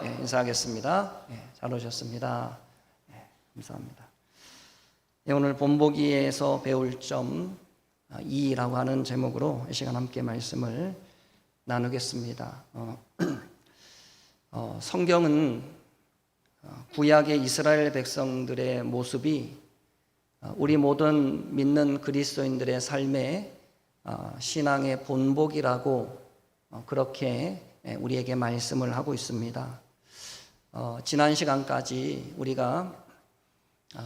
인사하겠습니다. 잘 오셨습니다. 감사합니다. 오늘 본보기에서 배울 점 2라고 하는 제목으로 이 시간 함께 말씀을 나누겠습니다. 성경은 구약의 이스라엘 백성들의 모습이 우리 모든 믿는 그리스도인들의 삶의 신앙의 본보기라고 그렇게 우리에게 말씀을 하고 있습니다. 지난 시간까지 우리가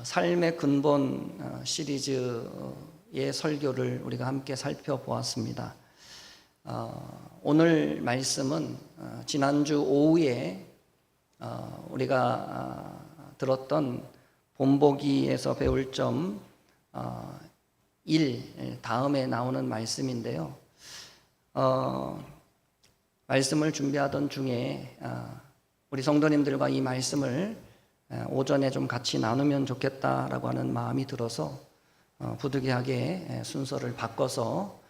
삶의 근본 시리즈의 설교를 우리가 함께 살펴보았습니다. 오늘 말씀은 지난주 오후에 우리가 들었던 본보기에서 배울 점 1 다음에 나오는 말씀인데요. 말씀을 준비하던 중에 우리 성도님들과 이 말씀을 오전에 좀 같이 나누면 좋겠다라고 하는 마음이 들어서 부득이하게 순서를 바꿔서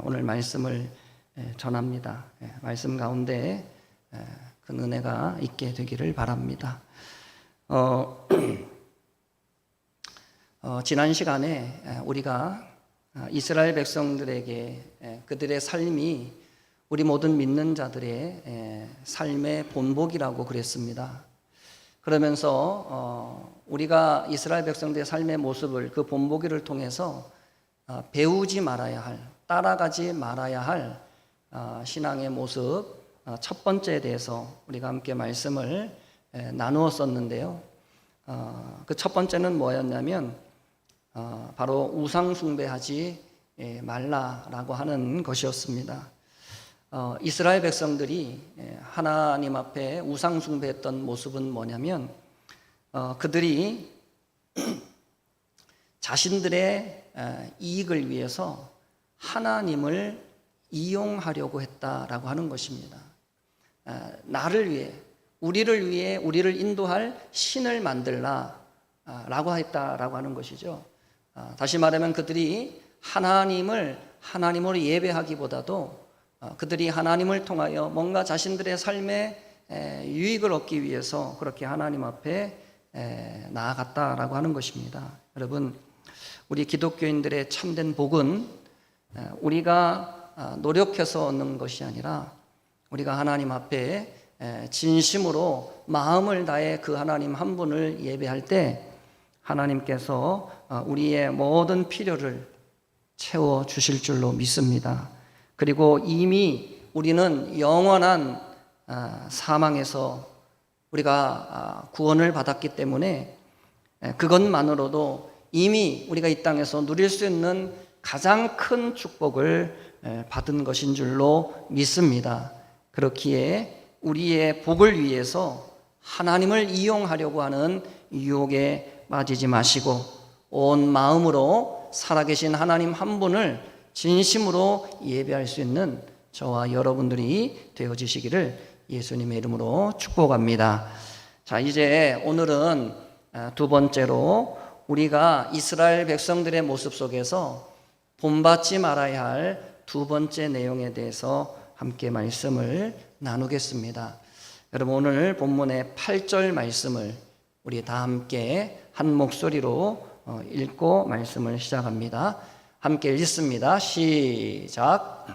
오늘 말씀을 전합니다. 말씀 가운데 큰 은혜가 있게 되기를 바랍니다. 지난 시간에 우리가 이스라엘 백성들에게 그들의 삶이 우리 모든 믿는 자들의 삶의 본보기라고 그랬습니다. 그러면서 우리가 이스라엘 백성들의 삶의 모습을 그 본보기를 통해서 배우지 말아야 할, 따라가지 말아야 할 신앙의 모습 첫 번째에 대해서 우리가 함께 말씀을 나누었었는데요. 그 첫 번째는 뭐였냐면 바로 우상 숭배하지 말라라고 하는 것이었습니다. 이스라엘 백성들이 하나님 앞에 우상 숭배했던 모습은 뭐냐면 그들이 자신들의 이익을 위해서 하나님을 이용하려고 했다라고 하는 것입니다. 나를 위해, 우리를 위해 우리를 인도할 신을 만들라라고 했다라고 하는 것이죠. 다시 말하면 그들이 하나님으로 예배하기보다도 그들이 하나님을 통하여 뭔가 자신들의 삶에 유익을 얻기 위해서 그렇게 하나님 앞에 나아갔다라고 하는 것입니다. 여러분, 우리 기독교인들의 참된 복은 우리가 노력해서 얻는 것이 아니라 우리가 하나님 앞에 진심으로 마음을 다해 그 하나님 한 분을 예배할 때 하나님께서 우리의 모든 필요를 채워 주실 줄로 믿습니다. 그리고 이미 우리는 영원한 사망에서 우리가 구원을 받았기 때문에 그것만으로도 이미 우리가 이 땅에서 누릴 수 있는 가장 큰 축복을 받은 것인 줄로 믿습니다. 그렇기에 우리의 복을 위해서 하나님을 이용하려고 하는 유혹에 빠지지 마시고 온 마음으로 살아계신 하나님 한 분을 진심으로 예배할 수 있는 저와 여러분들이 되어지시기를 예수님의 이름으로 축복합니다. 자, 이제 오늘은 두 번째로 우리가 이스라엘 백성들의 모습 속에서 본받지 말아야 할 두 번째 내용에 대해서 함께 말씀을 나누겠습니다. 여러분, 오늘 본문의 8절 말씀을 우리 다 함께 한 목소리로 읽고 말씀을 시작합니다. 함께 읽습니다. 시작.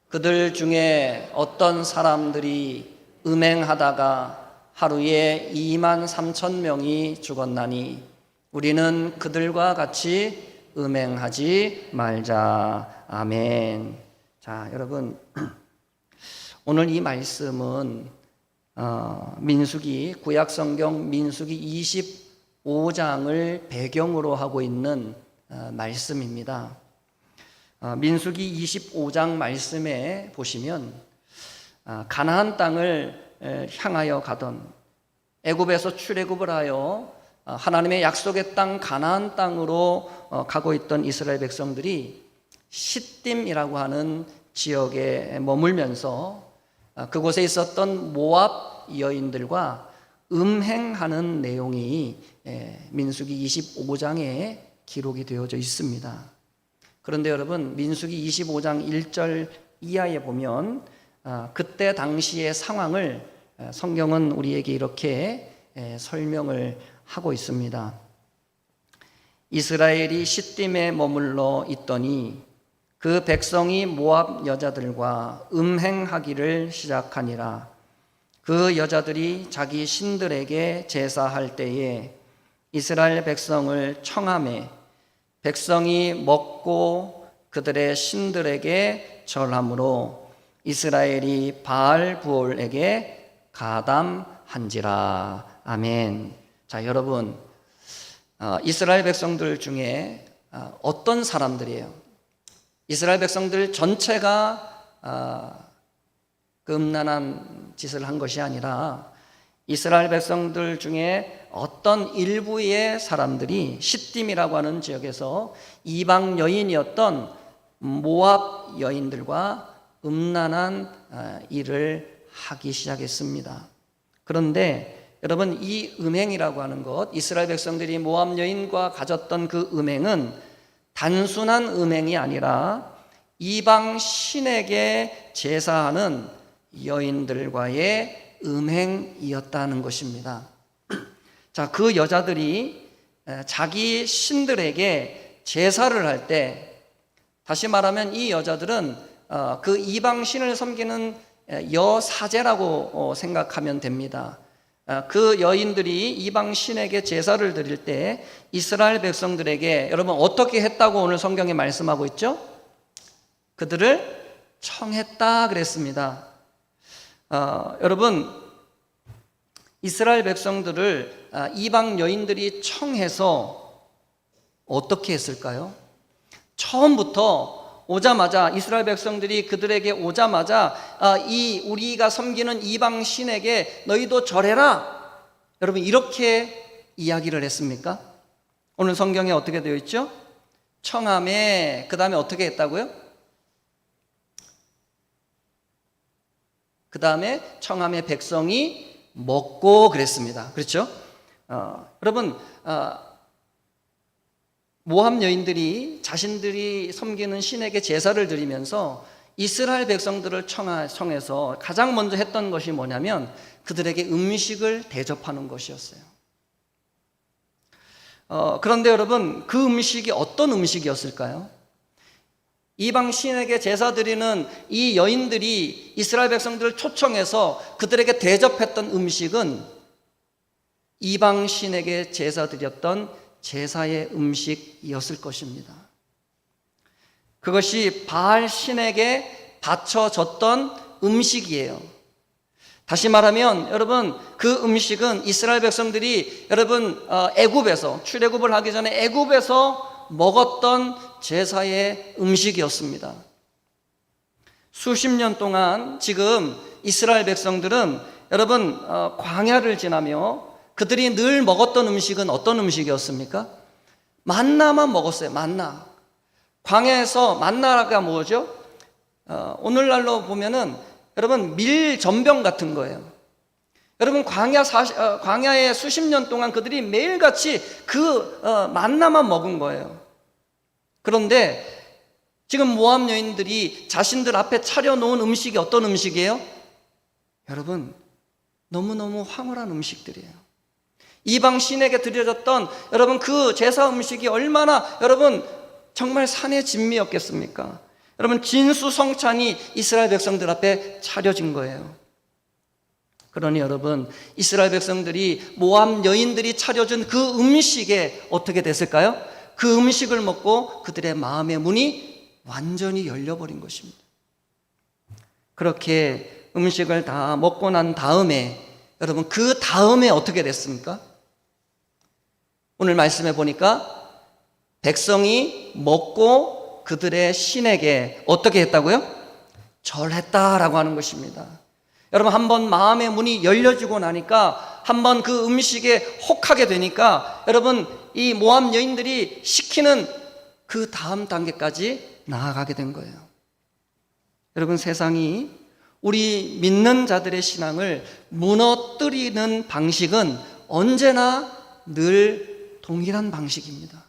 그들 중에 어떤 사람들이 음행하다가 하루에 2만 3천 명이 죽었나니 우리는 그들과 같이 음행하지 말자. 아멘. 자, 여러분, 오늘 이 말씀은 민수기, 구약성경 민수기 25장을 배경으로 하고 있는 말씀입니다. 민수기 25장 말씀에 보시면 가나안 땅을 향하여 가던 애굽에서 출애굽을 하여 하나님의 약속의 땅 가나안 땅으로 가고 있던 이스라엘 백성들이 시딤이라고 하는 지역에 머물면서 그곳에 있었던 모압 여인들과 음행하는 내용이 민수기 25장에 기록이 되어져 있습니다. 그런데 여러분, 민수기 25장 1절 이하에 보면 그때 당시의 상황을 성경은 우리에게 이렇게 설명을 하고 있습니다. 이스라엘이 시딤에 머물러 있더니 그 백성이 모압 여자들과 음행하기를 시작하니라. 그 여자들이 자기 신들에게 제사할 때에 이스라엘 백성을 청하매 백성이 먹고 그들의 신들에게 절함으로 이스라엘이 바알 부올에게 가담한지라. 아멘. 자, 여러분, 이스라엘 백성들 중에 어떤 사람들이에요? 이스라엘 백성들 전체가 그 음란한 짓을 한 것이 아니라 이스라엘 백성들 중에 어떤 일부의 사람들이 시딤이라고 하는 지역에서 이방 여인이었던 모압 여인들과 음란한 일을 하기 시작했습니다. 그런데 여러분, 이 음행이라고 하는 것, 이스라엘 백성들이 모압 여인과 가졌던 그 음행은 단순한 음행이 아니라 이방 신에게 제사하는 여인들과의 음행이었다는 것입니다. 자, 그 여자들이 자기 신들에게 제사를 할 때, 다시 말하면 이 여자들은 그 이방 신을 섬기는 여사제라고 생각하면 됩니다. 그 여인들이 이방 신에게 제사를 드릴 때 이스라엘 백성들에게 여러분 어떻게 했다고 오늘 성경에 말씀하고 있죠? 그들을 청했다 그랬습니다. 여러분, 이스라엘 백성들을 이방 여인들이 청해서 어떻게 했을까요? 처음부터 오자마자 이스라엘 백성들이 그들에게 오자마자 우리가 섬기는 이방 신에게 너희도 절해라, 여러분 이렇게 이야기를 했습니까? 오늘 성경에 어떻게 되어 있죠? 청함에 그 다음에 어떻게 했다고요? 그 다음에 청함에 백성이 먹고 그랬습니다. 그렇죠? 여러분, 모압 여인들이 자신들이 섬기는 신에게 제사를 드리면서 이스라엘 백성들을 청해서 가장 먼저 했던 것이 뭐냐면 그들에게 음식을 대접하는 것이었어요. 그런데 여러분, 그 음식이 어떤 음식이었을까요? 이방 신에게 제사 드리는 이 여인들이 이스라엘 백성들을 초청해서 그들에게 대접했던 음식은 이방 신에게 제사 드렸던 제사의 음식이었을 것입니다. 그것이 바알 신에게 바쳐졌던 음식이에요. 다시 말하면 여러분, 그 음식은 이스라엘 백성들이 여러분 애굽에서 출애굽을 하기 전에 애굽에서 먹었던 제사의 음식이었습니다. 수십 년 동안 지금 이스라엘 백성들은 여러분 광야를 지나며 그들이 늘 먹었던 음식은 어떤 음식이었습니까? 만나만 먹었어요. 만나. 광야에서 만나가 뭐죠? 오늘날로 보면은 여러분 밀전병 같은 거예요. 여러분 광야에 수십 년 동안 그들이 매일같이 그 만나만 먹은 거예요. 그런데 지금 모압 여인들이 자신들 앞에 차려놓은 음식이 어떤 음식이에요? 여러분 너무너무 황홀한 음식들이에요. 이방 신에게 드려졌던 여러분 그 제사 음식이 얼마나 여러분 정말 산의 진미였겠습니까? 여러분 진수성찬이 이스라엘 백성들 앞에 차려진 거예요. 그러니 여러분 이스라엘 백성들이 모압 여인들이 차려준 그 음식에 어떻게 됐을까요? 그 음식을 먹고 그들의 마음의 문이 완전히 열려버린 것입니다. 그렇게 음식을 다 먹고 난 다음에 여러분 그 다음에 어떻게 됐습니까? 오늘 말씀해 보니까 백성이 먹고 그들의 신에게 어떻게 했다고요? 절했다라고 하는 것입니다. 여러분 한번 마음의 문이 열려지고 나니까 한번 그 음식에 혹하게 되니까 여러분 이 모압 여인들이 시키는 그 다음 단계까지 나아가게 된 거예요. 여러분 세상이 우리 믿는 자들의 신앙을 무너뜨리는 방식은 언제나 늘 동일한 방식입니다.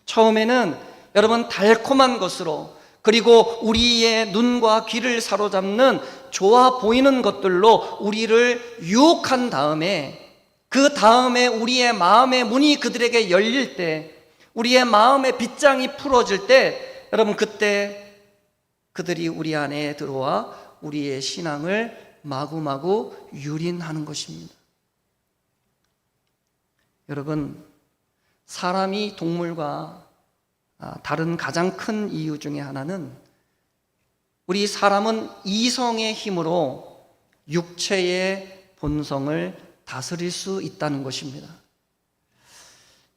처음에는 여러분 달콤한 것으로 그리고 우리의 눈과 귀를 사로잡는 좋아 보이는 것들로 우리를 유혹한 다음에, 그 다음에 우리의 마음의 문이 그들에게 열릴 때, 우리의 마음의 빗장이 풀어질 때, 여러분 그때 그들이 우리 안에 들어와 우리의 신앙을 마구마구 유린하는 것입니다. 여러분, 사람이 동물과 다른 가장 큰 이유 중에 하나는, 우리 사람은 이성의 힘으로 육체의 본성을 다스릴 수 있다는 것입니다.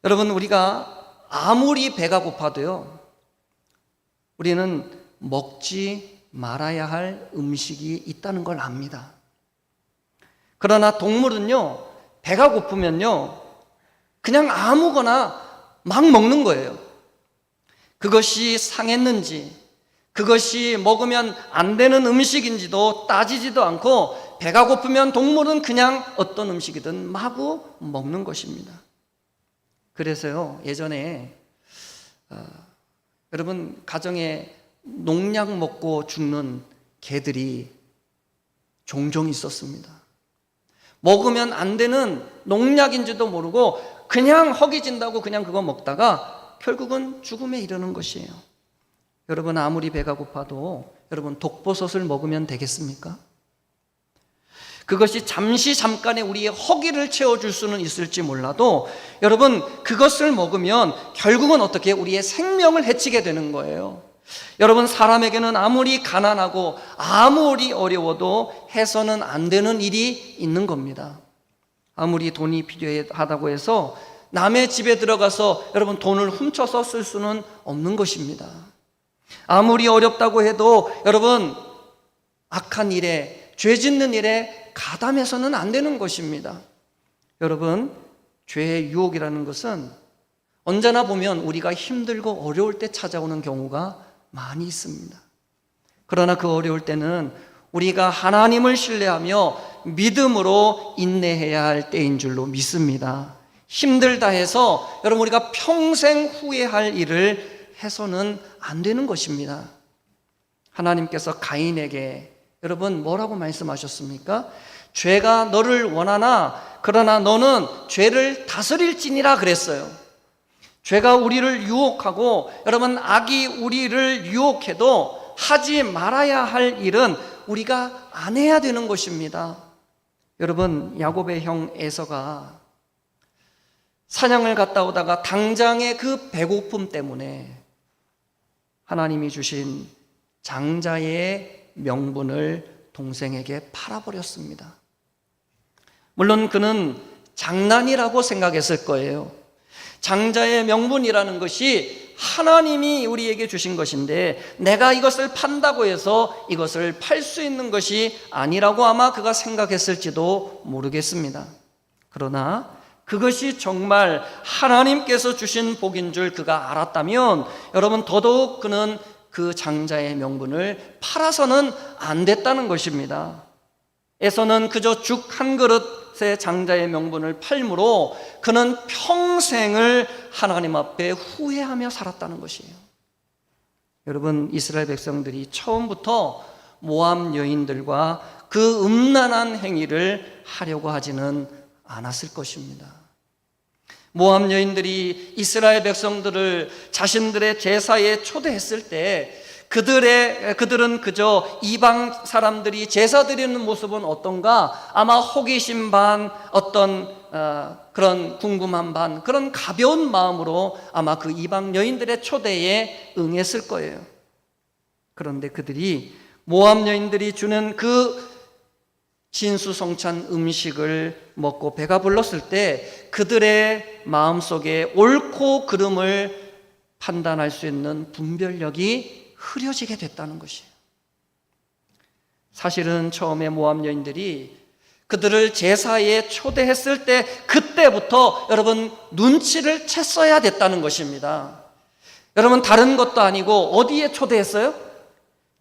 여러분, 우리가 아무리 배가 고파도요, 우리는 먹지 말아야 할 음식이 있다는 걸 압니다. 그러나 동물은요, 배가 고프면요, 그냥 아무거나 막 먹는 거예요. 그것이 상했는지, 그것이 먹으면 안 되는 음식인지도 따지지도 않고, 배가 고프면 동물은 그냥 어떤 음식이든 마구 먹는 것입니다. 그래서요, 예전에 여러분 가정에 농약 먹고 죽는 개들이 종종 있었습니다. 먹으면 안 되는 농약인지도 모르고 그냥 허기진다고 그냥 그거 먹다가 결국은 죽음에 이르는 것이에요. 여러분, 아무리 배가 고파도 여러분 독버섯을 먹으면 되겠습니까? 그것이 잠깐의 우리의 허기를 채워줄 수는 있을지 몰라도, 여러분 그것을 먹으면 결국은 어떻게 우리의 생명을 해치게 되는 거예요. 여러분, 사람에게는 아무리 가난하고 아무리 어려워도 해서는 안 되는 일이 있는 겁니다. 아무리 돈이 필요하다고 해서 남의 집에 들어가서 여러분 돈을 훔쳐서 쓸 수는 없는 것입니다. 아무리 어렵다고 해도 여러분 악한 일에, 죄 짓는 일에 가담해서는 안 되는 것입니다. 여러분, 죄의 유혹이라는 것은 언제나 보면 우리가 힘들고 어려울 때 찾아오는 경우가 많이 있습니다. 그러나 그 어려울 때는 우리가 하나님을 신뢰하며 믿음으로 인내해야 할 때인 줄로 믿습니다. 힘들다 해서 여러분 우리가 평생 후회할 일을 해서는 안 되는 것입니다. 하나님께서 가인에게 여러분 뭐라고 말씀하셨습니까? 죄가 너를 원하나 그러나 너는 죄를 다스릴지니라 그랬어요. 죄가 우리를 유혹하고 여러분 악이 우리를 유혹해도 하지 말아야 할 일은 우리가 안 해야 되는 것입니다. 여러분, 야곱의 형 에서가 사냥을 갔다 오다가 당장의 그 배고픔 때문에 하나님이 주신 장자의 명분을 동생에게 팔아버렸습니다. 물론 그는 장난이라고 생각했을 거예요. 장자의 명분이라는 것이 하나님이 우리에게 주신 것인데 내가 이것을 판다고 해서 이것을 팔 수 있는 것이 아니라고 아마 그가 생각했을지도 모르겠습니다. 그러나 그것이 정말 하나님께서 주신 복인 줄 그가 알았다면 여러분 더더욱 그는 그 장자의 명분을 팔아서는 안 됐다는 것입니다. 에서는 그저 죽 한 그릇의 장자의 명분을 팔므로 그는 평생을 하나님 앞에 후회하며 살았다는 것이에요. 여러분, 이스라엘 백성들이 처음부터 모압 여인들과 그 음란한 행위를 하려고 하지는 않았을 것입니다. 모압 여인들이 이스라엘 백성들을 자신들의 제사에 초대했을 때 그들은 그저 이방 사람들이 제사 드리는 모습은 어떤가 아마 호기심 반 어떤 그런 궁금한 반 그런 가벼운 마음으로 아마 그 이방 여인들의 초대에 응했을 거예요. 그런데 그들이 모압 여인들이 주는 그 진수성찬 음식을 먹고 배가 불렀을 때 그들의 마음속에 옳고 그름을 판단할 수 있는 분별력이 흐려지게 됐다는 것이에요. 사실은 처음에 모압 여인들이 그들을 제사에 초대했을 때 그때부터 여러분 눈치를 챘어야 됐다는 것입니다. 여러분 다른 것도 아니고 어디에 초대했어요?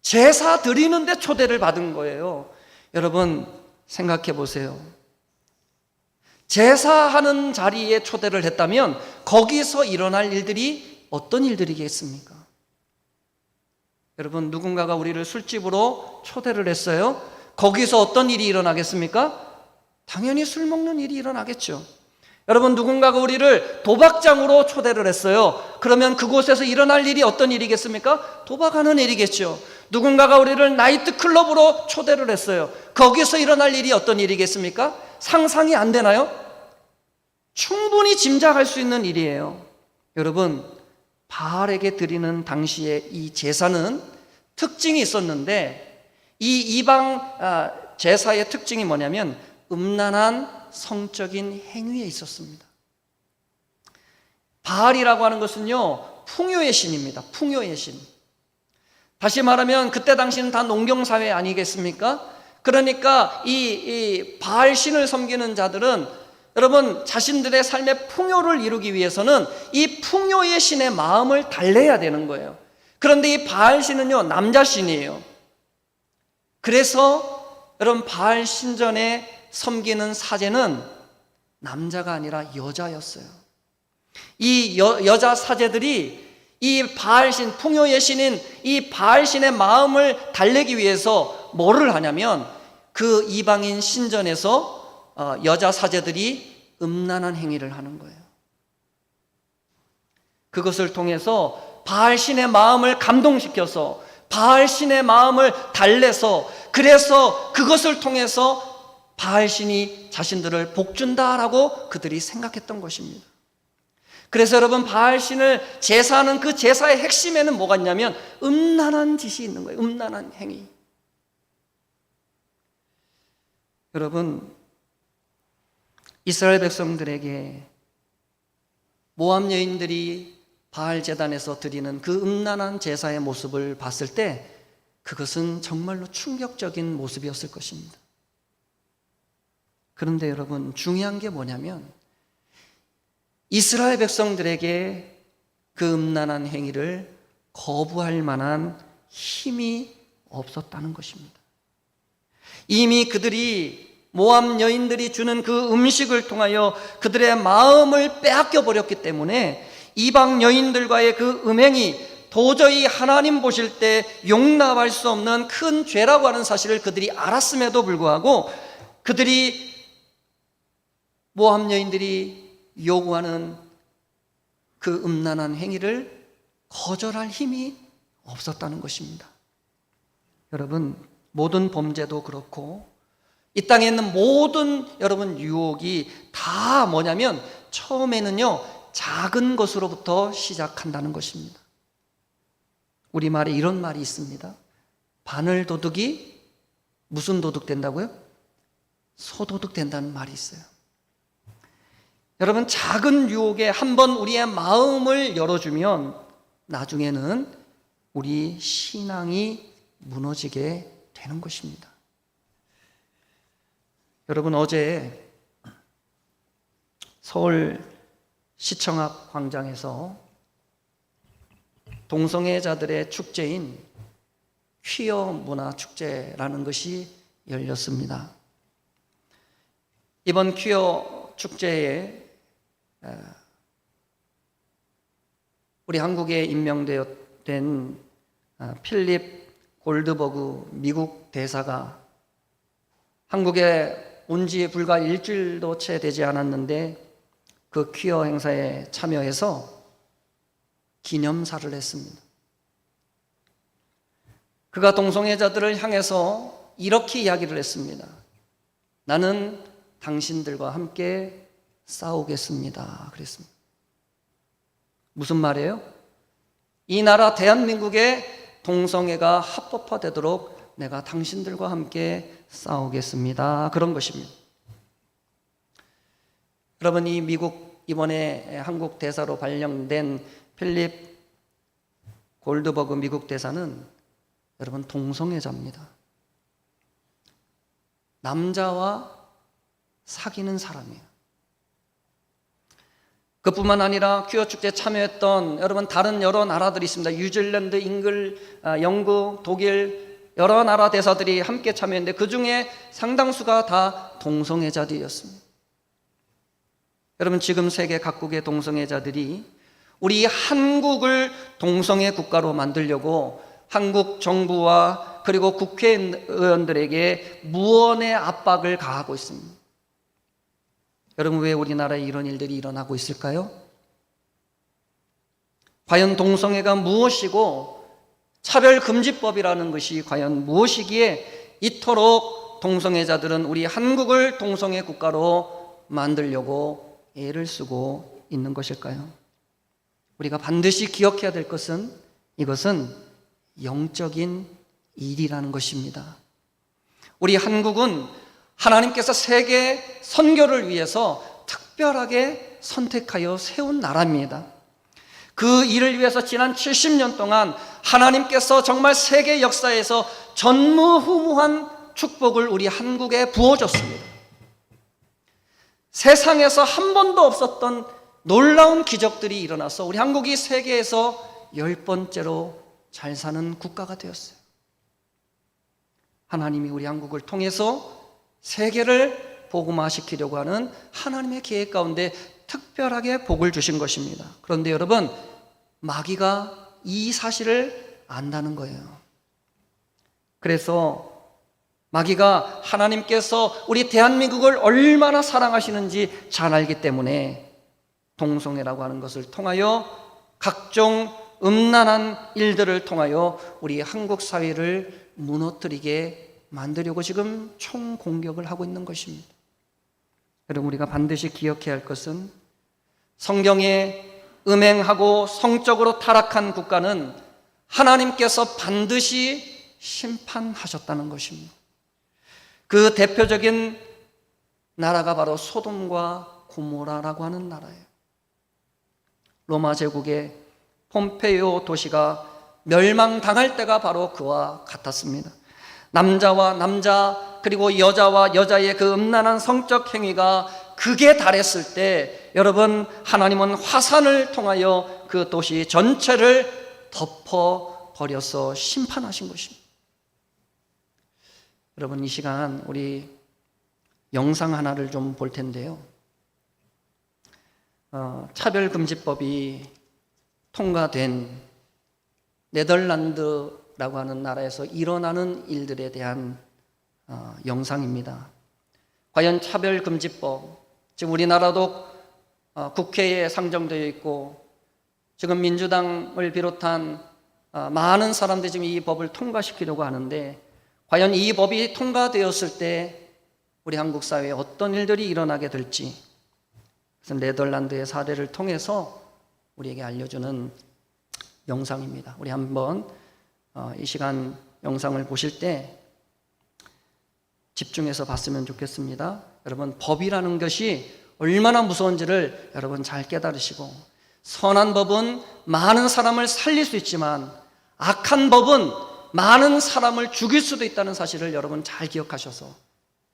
제사 드리는데 초대를 받은 거예요. 여러분 생각해 보세요. 제사하는 자리에 초대를 했다면 거기서 일어날 일들이 어떤 일들이겠습니까? 여러분 누군가가 우리를 술집으로 초대를 했어요. 거기서 어떤 일이 일어나겠습니까? 당연히 술 먹는 일이 일어나겠죠. 여러분, 누군가가 우리를 도박장으로 초대를 했어요. 그러면 그곳에서 일어날 일이 어떤 일이겠습니까? 도박하는 일이겠죠. 누군가가 우리를 나이트클럽으로 초대를 했어요. 거기서 일어날 일이 어떤 일이겠습니까? 상상이 안 되나요? 충분히 짐작할 수 있는 일이에요. 여러분, 바알에게 드리는 당시의 이 제사는 특징이 있었는데, 이 이방 제사의 특징이 뭐냐면 음란한 성적인 행위에 있었습니다. 바알이라고 하는 것은요, 풍요의 신입니다. 풍요의 신. 다시 말하면 그때 당시는 다 농경사회 아니겠습니까? 그러니까 이 바알 신을 섬기는 자들은 여러분, 자신들의 삶의 풍요를 이루기 위해서는 이 풍요의 신의 마음을 달래야 되는 거예요. 그런데 이 바알 신은요, 남자 신이에요. 그래서 여러분, 바알 신전에 섬기는 사제는 남자가 아니라 여자였어요. 이 여자 사제들이 이 바알신, 풍요의 신인 이 바알신의 마음을 달래기 위해서 뭐를 하냐면 그 이방인 신전에서 여자 사제들이 음란한 행위를 하는 거예요. 그것을 통해서 바알신의 마음을 감동시켜서 바알신의 마음을 달래서, 그래서 그것을 통해서 바알신이 자신들을 복준다라고 그들이 생각했던 것입니다. 그래서 여러분, 바알신을 제사하는 그 제사의 핵심에는 뭐가 있냐면 음란한 짓이 있는 거예요. 음란한 행위. 여러분, 이스라엘 백성들에게 모압 여인들이 바알 제단에서 드리는 그 음란한 제사의 모습을 봤을 때 그것은 정말로 충격적인 모습이었을 것입니다. 그런데 여러분, 중요한 게 뭐냐면 이스라엘 백성들에게 그 음란한 행위를 거부할 만한 힘이 없었다는 것입니다. 이미 그들이 모압 여인들이 주는 그 음식을 통하여 그들의 마음을 빼앗겨 버렸기 때문에 이방 여인들과의 그 음행이 도저히 하나님 보실 때 용납할 수 없는 큰 죄라고 하는 사실을 그들이 알았음에도 불구하고 그들이 모압 여인들이 요구하는 그 음란한 행위를 거절할 힘이 없었다는 것입니다. 여러분, 모든 범죄도 그렇고 이 땅에 있는 모든 여러분 유혹이 다 뭐냐면 처음에는요, 작은 것으로부터 시작한다는 것입니다. 우리말에 이런 말이 있습니다. 바늘 도둑이 무슨 도둑 된다고요? 소도둑 된다는 말이 있어요. 여러분, 작은 유혹에 한번 우리의 마음을 열어주면 나중에는 우리 신앙이 무너지게 되는 것입니다. 여러분, 어제 서울 시청 앞 광장에서 동성애자들의 축제인 퀴어 문화 축제라는 것이 열렸습니다. 이번 퀴어 축제에 우리 한국에 임명된 필립 골드버그 미국 대사가 한국에 온 지 불과 일주일도 채 되지 않았는데 그 퀴어 행사에 참여해서 기념사를 했습니다. 그가 동성애자들을 향해서 이렇게 이야기를 했습니다. 나는 당신들과 함께 싸우겠습니다. 그랬습니다. 무슨 말이에요? 이 나라 대한민국에 동성애가 합법화되도록 내가 당신들과 함께 싸우겠습니다. 그런 것입니다. 여러분, 이 미국 이번에 한국 대사로 발령된 필립 골드버그 미국 대사는 여러분 동성애자입니다. 남자와 사귀는 사람이에요. 그뿐만 아니라 퀴어 축제에 참여했던 여러분 다른 여러 나라들이 있습니다. 뉴질랜드, 영국, 독일 여러 나라 대사들이 함께 참여했는데 그 중에 상당수가 다 동성애자들이었습니다. 여러분, 지금 세계 각국의 동성애자들이 우리 한국을 동성애 국가로 만들려고 한국 정부와 그리고 국회의원들에게 무언의 압박을 가하고 있습니다. 여러분, 왜 우리나라에 이런 일들이 일어나고 있을까요? 과연 동성애가 무엇이고 차별금지법이라는 것이 과연 무엇이기에 이토록 동성애자들은 우리 한국을 동성애 국가로 만들려고 애를 쓰고 있는 것일까요? 우리가 반드시 기억해야 될 것은 이것은 영적인 일이라는 것입니다. 우리 한국은 하나님께서 세계 선교를 위해서 특별하게 선택하여 세운 나라입니다. 그 일을 위해서 지난 70년 동안 하나님께서 정말 세계 역사에서 전무후무한 축복을 우리 한국에 부어줬습니다. 세상에서 한 번도 없었던 놀라운 기적들이 일어나서 우리 한국이 세계에서 10번째로 잘 사는 국가가 되었어요. 하나님이 우리 한국을 통해서 세계를 복음화시키려고 하는 하나님의 계획 가운데 특별하게 복을 주신 것입니다. 그런데 여러분, 마귀가 이 사실을 안다는 거예요. 그래서 마귀가 하나님께서 우리 대한민국을 얼마나 사랑하시는지 잘 알기 때문에 동성애라고 하는 것을 통하여 각종 음란한 일들을 통하여 우리 한국 사회를 무너뜨리게 만들려고 지금 총공격을 하고 있는 것입니다. 여러분, 우리가 반드시 기억해야 할 것은 성경에 음행하고 성적으로 타락한 국가는 하나님께서 반드시 심판하셨다는 것입니다. 그 대표적인 나라가 바로 소돔과 고모라라고 하는 나라예요. 로마 제국의 폼페이오 도시가 멸망당할 때가 바로 그와 같았습니다. 남자와 남자 그리고 여자와 여자의 그 음란한 성적 행위가 극에 달했을 때 여러분, 하나님은 화산을 통하여 그 도시 전체를 덮어버려서 심판하신 것입니다. 여러분, 이 시간 우리 영상 하나를 좀 볼 텐데요. 차별금지법이 통과된 네덜란드라고 하는 나라에서 일어나는 일들에 대한 영상입니다. 과연 차별금지법, 지금 우리나라도 국회에 상정되어 있고 지금 민주당을 비롯한 많은 사람들이 지금 이 법을 통과시키려고 하는데, 과연 이 법이 통과되었을 때 우리 한국 사회에 어떤 일들이 일어나게 될지, 그래서 네덜란드의 사례를 통해서 우리에게 알려주는 영상입니다. 우리 한번 이 시간 영상을 보실 때 집중해서 봤으면 좋겠습니다. 여러분, 법이라는 것이 얼마나 무서운지를 여러분 잘 깨달으시고, 선한 법은 많은 사람을 살릴 수 있지만 악한 법은 많은 사람을 죽일 수도 있다는 사실을 여러분 잘 기억하셔서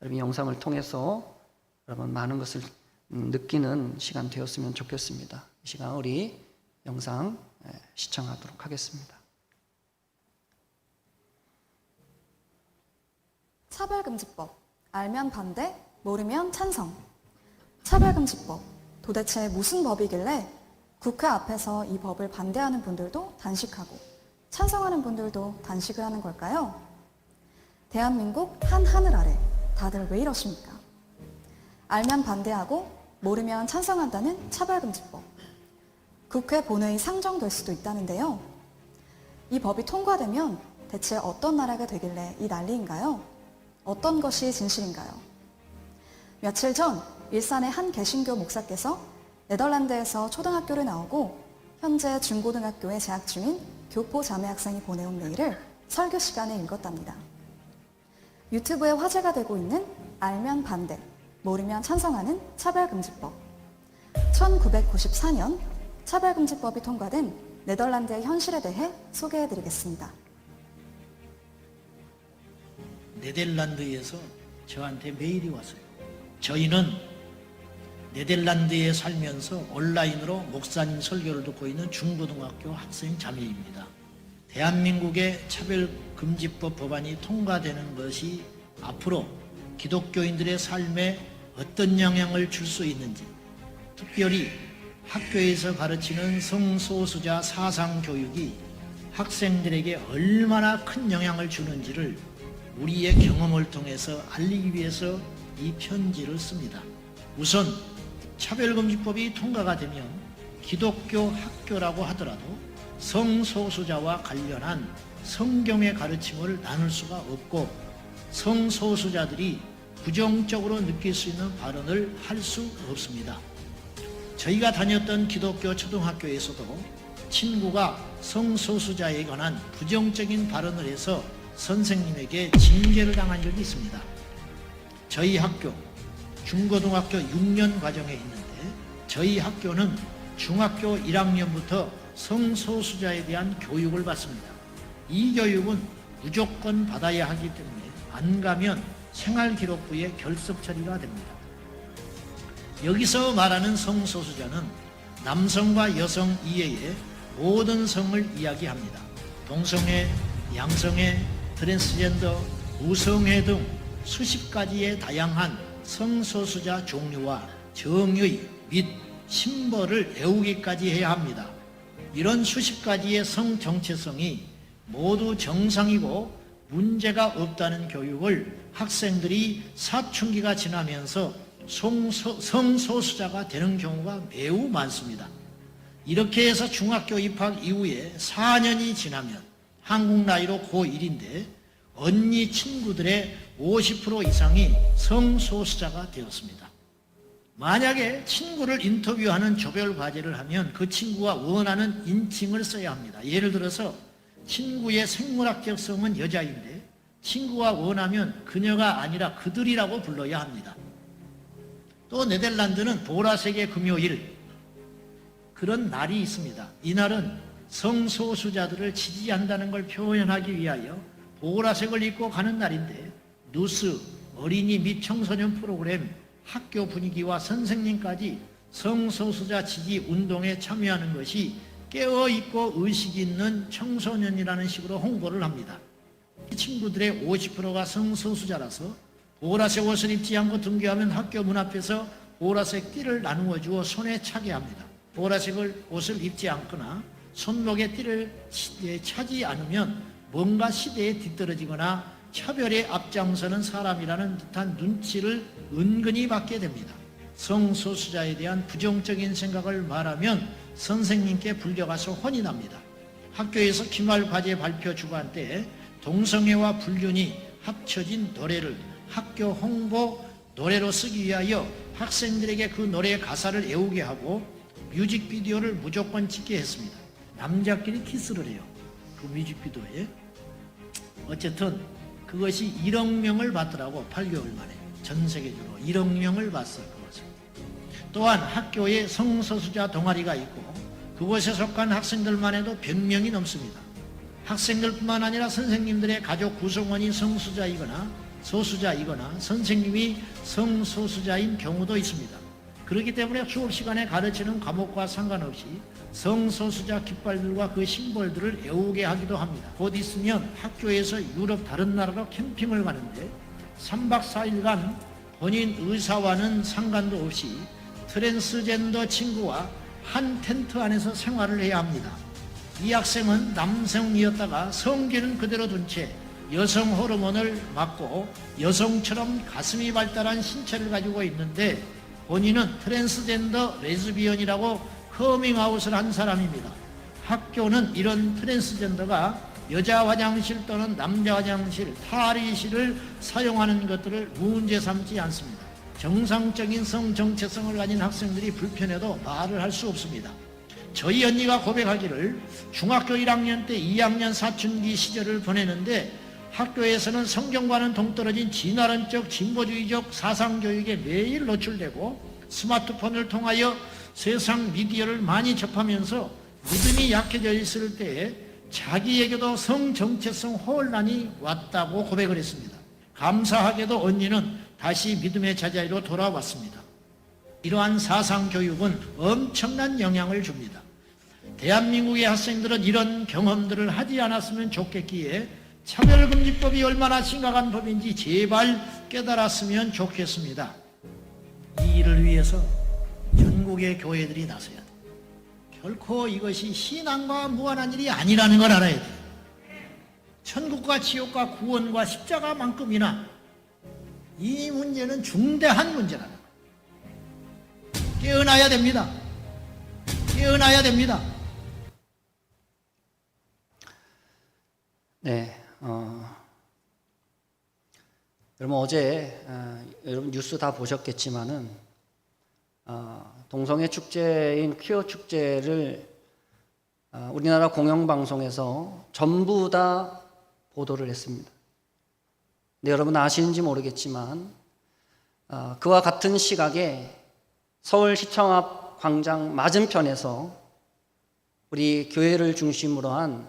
여러분 영상을 통해서 여러분 많은 것을 느끼는 시간 되었으면 좋겠습니다. 이 시간 우리 영상 시청하도록 하겠습니다. 차별금지법, 알면 반대, 모르면 찬성. 차별금지법, 도대체 무슨 법이길래 국회 앞에서 이 법을 반대하는 분들도 단식하고 찬성하는 분들도 단식을 하는 걸까요? 대한민국 한 하늘 아래 다들 왜 이러십니까? 알면 반대하고 모르면 찬성한다는 차별금지법. 국회 본회의 상정될 수도 있다는데요. 이 법이 통과되면 대체 어떤 나라가 되길래 이 난리인가요? 어떤 것이 진실인가요? 며칠 전 일산의 한 개신교 목사께서 네덜란드에서 초등학교를 나오고 현재 중고등학교에 재학 중인 교포 자매 학생이 보내온 메일을 설교 시간에 읽었답니다. 유튜브에 화제가 되고 있는 알면 반대, 모르면 찬성하는 차별금지법. 1994년 차별금지법이 통과된 네덜란드의 현실에 대해 소개해드리겠습니다. 네덜란드에서 저한테 메일이 왔어요. 저희는 네덜란드에 살면서 온라인으로 목사님 설교를 듣고 있는 중고등학교 학생 자매입니다. 대한민국의 차별금지법 법안이 통과되는 것이 앞으로 기독교인들의 삶에 어떤 영향을 줄 수 있는지, 특별히 학교에서 가르치는 성소수자 사상교육이 학생들에게 얼마나 큰 영향을 주는지를 우리의 경험을 통해서 알리기 위해서 이 편지를 씁니다. 우선 차별금지법이 통과가 되면 기독교 학교라고 하더라도 성소수자와 관련한 성경의 가르침을 나눌 수가 없고 성소수자들이 부정적으로 느낄 수 있는 발언을 할 수 없습니다. 저희가 다녔던 기독교 초등학교에서도 친구가 성소수자에 관한 부정적인 발언을 해서 선생님에게 징계를 당한 적이 있습니다. 저희 학교 중고등학교 6년 과정에 있는데 저희 학교는 중학교 1학년부터 성소수자에 대한 교육을 받습니다. 이 교육은 무조건 받아야 하기 때문에 안 가면 생활기록부에 결석 처리가 됩니다. 여기서 말하는 성소수자는 남성과 여성 이외의 모든 성을 이야기합니다. 동성애, 양성애, 트랜스젠더, 우성애 등 수십 가지의 다양한 성소수자 종류와 정의 및 심벌을 배우기까지 해야 합니다. 이런 수십 가지의 성 정체성이 모두 정상이고 문제가 없다는 교육을 학생들이 사춘기가 지나면서 성소수자가 되는 경우가 매우 많습니다. 이렇게 해서 중학교 입학 이후에 4년이 지나면 한국 나이로 고1인데 언니 친구들의 50% 이상이 성소수자가 되었습니다. 만약에 친구를 인터뷰하는 조별 과제를 하면 그 친구가 원하는 인칭을 써야 합니다. 예를 들어서 친구의 생물학적 성은 여자인데 친구가 원하면 그녀가 아니라 그들이라고 불러야 합니다. 또 네덜란드는 보라색의 금요일 그런 날이 있습니다. 이날은 성소수자들을 지지한다는 걸 표현하기 위하여 보라색을 입고 가는 날인데 뉴스, 어린이 및 청소년 프로그램, 학교 분위기와 선생님까지 성소수자 지지 운동에 참여하는 것이 깨어있고 의식이 있는 청소년이라는 식으로 홍보를 합니다. 이 친구들의 50%가 성소수자라서 보라색 옷을 입지 않고 등교하면 학교 문 앞에서 보라색 띠를 나누어 주어 손에 차게 합니다. 보라색 옷을 입지 않거나 손목에 띠를 차지 않으면 뭔가 시대에 뒤떨어지거나 차별에 앞장서는 사람이라는 듯한 눈치를 은근히 받게 됩니다. 성소수자에 대한 부정적인 생각을 말하면 선생님께 불려가서 혼이 납니다. 학교에서 기말 과제 발표 주간 때 동성애와 불륜이 합쳐진 노래를 학교 홍보 노래로 쓰기 위하여 학생들에게 그 노래 가사를 외우게 하고 뮤직비디오를 무조건 찍게 했습니다. 남자끼리 키스를 해요. 그 뮤직비디오에. 어쨌든 그것이 1억 명을 봤더라고. 8개월 만에 전 세계적으로 1억 명을 봤어요. 그것을. 또한 학교에 성소수자 동아리가 있고 그곳에 속한 학생들만 해도 100명이 넘습니다. 학생들뿐만 아니라 선생님들의 가족 구성원이 성소수자이거나 소수자이거나 선생님이 성소수자인 경우도 있습니다. 그렇기 때문에 수업 시간에 가르치는 과목과 상관없이 성소수자 깃발들과 그 심벌들을 외우게 하기도 합니다. 곧 있으면 학교에서 유럽 다른 나라로 캠핑을 가는데 3박 4일간 본인 의사와는 상관도 없이 트랜스젠더 친구와 한 텐트 안에서 생활을 해야 합니다. 이 학생은 남성이었다가 성기는 그대로 둔 채 여성 호르몬을 맞고 여성처럼 가슴이 발달한 신체를 가지고 있는데 본인은 트랜스젠더 레즈비언이라고 커밍아웃을 한 사람입니다. 학교는 이런 트랜스젠더가 여자 화장실 또는 남자 화장실, 탈의실을 사용하는 것들을 문제 삼지 않습니다. 정상적인 성 정체성을 가진 학생들이 불편해도 말을 할 수 없습니다. 저희 언니가 고백하기를 중학교 1학년 때 2학년 사춘기 시절을 보내는데 학교에서는 성경과는 동떨어진 진화론적 진보주의적 사상교육에 매일 노출되고 스마트폰을 통하여 세상 미디어를 많이 접하면서 믿음이 약해져 있을 때에 자기에게도 성정체성 혼란이 왔다고 고백을 했습니다. 감사하게도 언니는 다시 믿음의 제자리로 돌아왔습니다. 이러한 사상교육은 엄청난 영향을 줍니다. 대한민국의 학생들은 이런 경험들을 하지 않았으면 좋겠기에 차별금지법이 얼마나 심각한 법인지 제발 깨달았으면 좋겠습니다. 이 일을 위해서 전국의 교회들이 나서야 돼요. 결코 이것이 신앙과 무관한 일이 아니라는 걸 알아야 돼요. 천국과 지옥과 구원과 십자가만큼이나 이 문제는 중대한 문제라는 거예요. 깨어나야 됩니다. 깨어나야 됩니다. 네, 여러분 어제 여러분 뉴스 다 보셨겠지만은 동성애 축제인 퀴어 축제를 우리나라 공영방송에서 전부 다 보도를 했습니다. 근데 여러분 아시는지 모르겠지만 그와 같은 시각에 서울시청 앞 광장 맞은편에서 우리 교회를 중심으로 한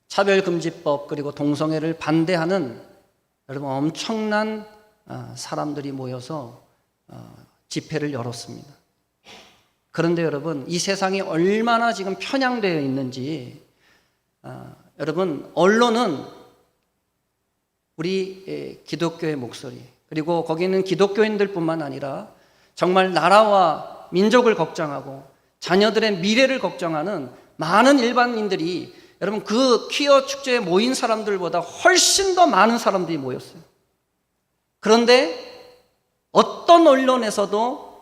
차별금지법 그리고 동성애를 반대하는 여러분 엄청난 사람들이 모여서 집회를 열었습니다. 그런데 여러분 이 세상이 얼마나 지금 편향되어 있는지 여러분 언론은 우리 기독교의 목소리 그리고 거기 있는 기독교인들뿐만 아니라 정말 나라와 민족을 걱정하고 자녀들의 미래를 걱정하는 많은 일반인들이 여러분 그 퀴어 축제에 모인 사람들보다 훨씬 더 많은 사람들이 모였어요. 그런데 어떤 언론에서도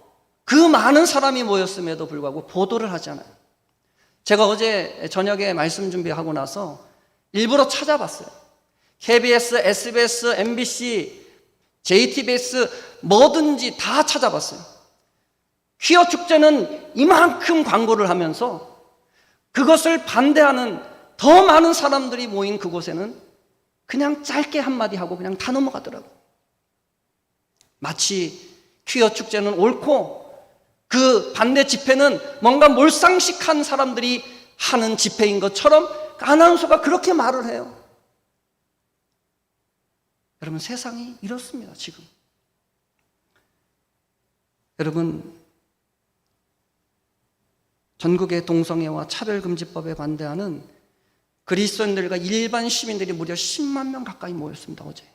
그 많은 사람이 모였음에도 불구하고 보도를 하지 않아요. 제가 어제 저녁에 말씀 준비하고 나서 일부러 찾아봤어요. KBS, SBS, MBC, JTBS 뭐든지 다 찾아봤어요. 퀴어 축제는 이만큼 광고를 하면서 그것을 반대하는 더 많은 사람들이 모인 그곳에는 그냥 짧게 한마디 하고 그냥 다 넘어가더라고요. 마치 퀴어 축제는 옳고 그 반대 집회는 뭔가 몰상식한 사람들이 하는 집회인 것처럼 아나운서가 그렇게 말을 해요. 여러분 세상이 이렇습니다. 지금 여러분 전국의 동성애와 차별금지법에 반대하는 그리스도인들과 일반 시민들이 무려 10만 명 가까이 모였습니다. 어제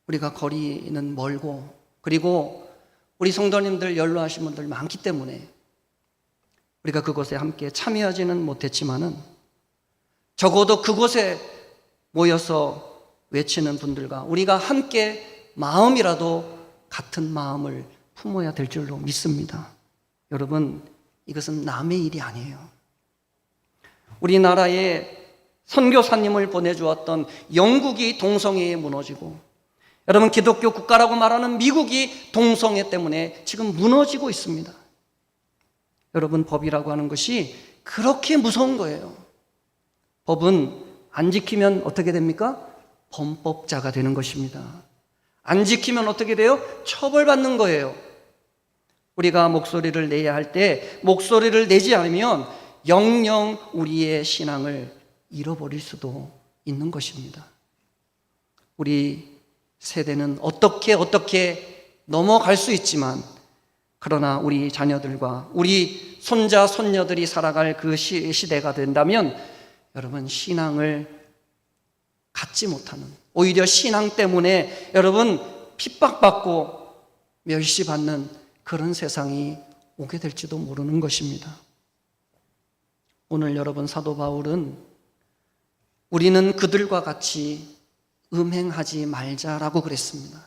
우리가 거리는 멀고 그리고 우리 성도님들 연로하신 분들 많기 때문에 우리가 그곳에 함께 참여하지는 못했지만은 적어도 그곳에 모여서 외치는 분들과 우리가 함께 마음이라도 같은 마음을 품어야 될 줄로 믿습니다. 여러분 이것은 남의 일이 아니에요. 우리나라에 선교사님을 보내주었던 영국이 동성애에 무너지고 여러분 기독교 국가라고 말하는 미국이 동성애 때문에 지금 무너지고 있습니다. 여러분 법이라고 하는 것이 그렇게 무서운 거예요. 법은 안 지키면 어떻게 됩니까? 범법자가 되는 것입니다. 안 지키면 어떻게 돼요? 처벌받는 거예요. 우리가 목소리를 내야 할 때 목소리를 내지 않으면 영영 우리의 신앙을 잃어버릴 수도 있는 것입니다. 우리 세대는 어떻게 넘어갈 수 있지만 그러나 우리 자녀들과 우리 손자 손녀들이 살아갈 그 시대가 된다면 여러분 신앙을 갖지 못하는 오히려 신앙 때문에 여러분 핍박받고 멸시받는 그런 세상이 오게 될지도 모르는 것입니다. 오늘 여러분 사도 바울은 우리는 그들과 같이 음행하지 말자라고 그랬습니다.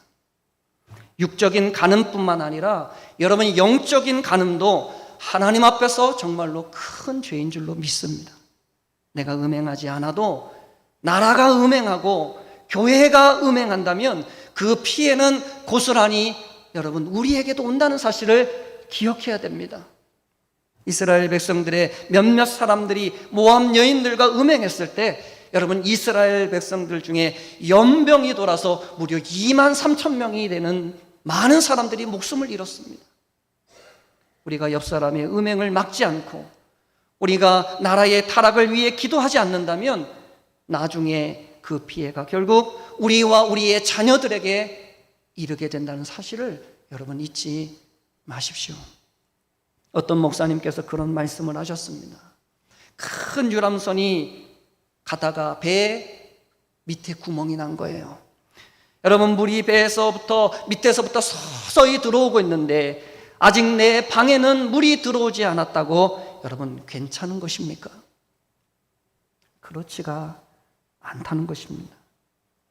육적인 간음뿐만 아니라 여러분 영적인 간음도 하나님 앞에서 정말로 큰 죄인 줄로 믿습니다. 내가 음행하지 않아도 나라가 음행하고 교회가 음행한다면 그 피해는 고스란히 여러분 우리에게도 온다는 사실을 기억해야 됩니다. 이스라엘 백성들의 몇몇 사람들이 모압 여인들과 음행했을 때 여러분 이스라엘 백성들 중에 연병이 돌아서 무려 2만 3천 명이 되는 많은 사람들이 목숨을 잃었습니다. 우리가 옆 사람의 음행을 막지 않고 우리가 나라의 타락을 위해 기도하지 않는다면 나중에 그 피해가 결국 우리와 우리의 자녀들에게 이르게 된다는 사실을 여러분 잊지 마십시오. 어떤 목사님께서 그런 말씀을 하셨습니다. 큰 유람선이 가다가 배 밑에 구멍이 난 거예요. 여러분 물이 배에서부터 밑에서부터 서서히 들어오고 있는데 아직 내 방에는 물이 들어오지 않았다고 여러분 괜찮은 것입니까? 그렇지가 않다는 것입니다.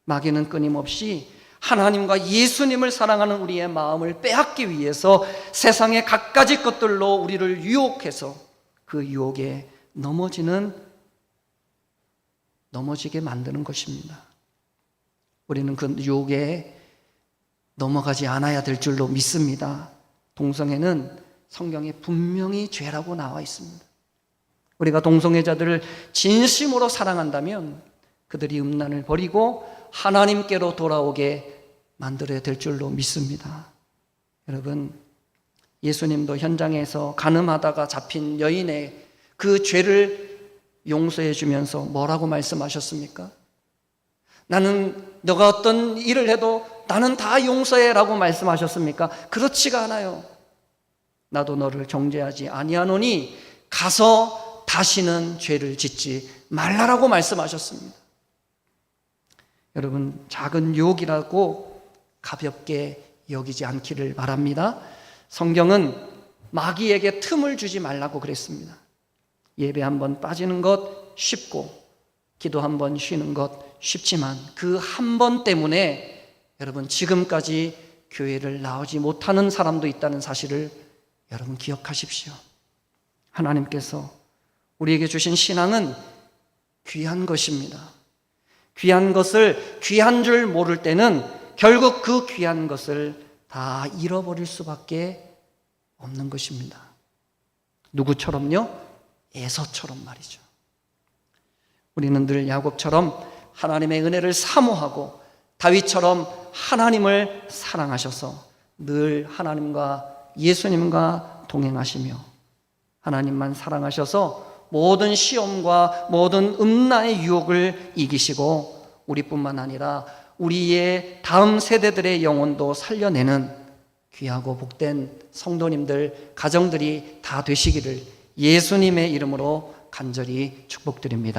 마귀는 끊임없이 하나님과 예수님을 사랑하는 우리의 마음을 빼앗기 위해서 세상의 갖가지 것들로 우리를 유혹해서 그 유혹에 넘어지게 만드는 것입니다. 우리는 그 유혹에 넘어가지 않아야 될 줄로 믿습니다. 동성애는 성경에 분명히 죄라고 나와 있습니다. 우리가 동성애자들을 진심으로 사랑한다면 그들이 음란을 버리고 하나님께로 돌아오게 만들어야 될 줄로 믿습니다. 여러분, 예수님도 현장에서 간음하다가 잡힌 여인의 그 죄를 용서해 주면서 뭐라고 말씀하셨습니까? 나는 너가 어떤 일을 해도 나는 다 용서해 라고 말씀하셨습니까? 그렇지가 않아요. 나도 너를 정죄하지 아니하노니 가서 다시는 죄를 짓지 말라라고 말씀하셨습니다. 여러분, 작은 유혹이라고 가볍게 여기지 않기를 바랍니다. 성경은 마귀에게 틈을 주지 말라고 그랬습니다. 예배 한번 빠지는 것 쉽고 기도 한번 쉬는 것 쉽지만 그 한 번 때문에 여러분 지금까지 교회를 나오지 못하는 사람도 있다는 사실을 여러분 기억하십시오. 하나님께서 우리에게 주신 신앙은 귀한 것입니다. 귀한 것을 귀한 줄 모를 때는 결국 그 귀한 것을 다 잃어버릴 수밖에 없는 것입니다. 누구처럼요? 에서처럼 말이죠. 우리는 늘 야곱처럼 하나님의 은혜를 사모하고 다윗처럼 하나님을 사랑하셔서 늘 하나님과 예수님과 동행하시며 하나님만 사랑하셔서 모든 시험과 모든 음란의 유혹을 이기시고 우리뿐만 아니라 우리의 다음 세대들의 영혼도 살려내는 귀하고 복된 성도님들, 가정들이 다 되시기를 예수님의 이름으로 간절히 축복드립니다.